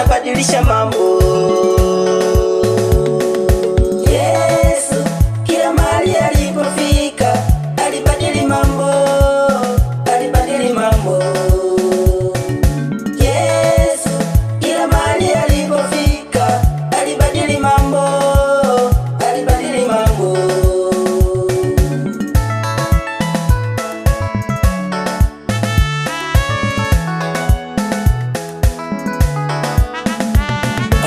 akabadilisha mambo. Yesu kila mahali alipofika alibadili mambo, alibadili mambo. Yesu kila mahali alipofika alibadili mambo, alibadili mambo.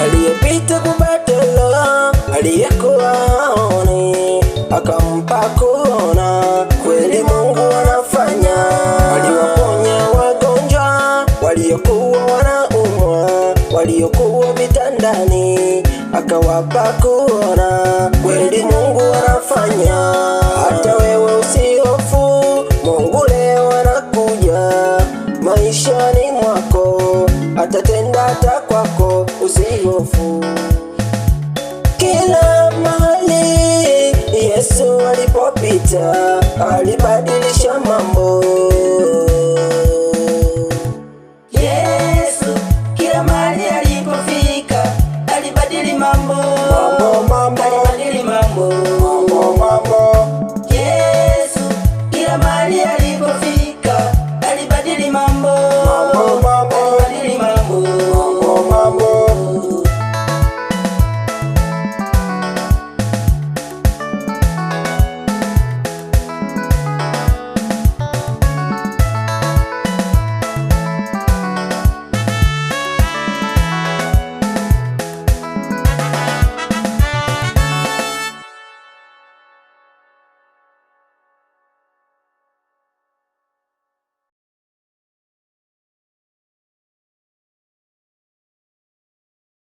Aliyepita kubatela, aliyekuwa haoni, akampa kuona. Kweli Mungu anafanya. Aliwaponya wagonjwa waliokuwa wanaumwa, waliokuwa vitandani, akawapa kuona. Kweli Mungu anafanya. Hata wewe usihofu, Mungu leo anakuja maishani mwako, atatenda hata kwako, usihofu. Kila mahali Yesu alipopita alibadilisha mambo. Yesu kila mahali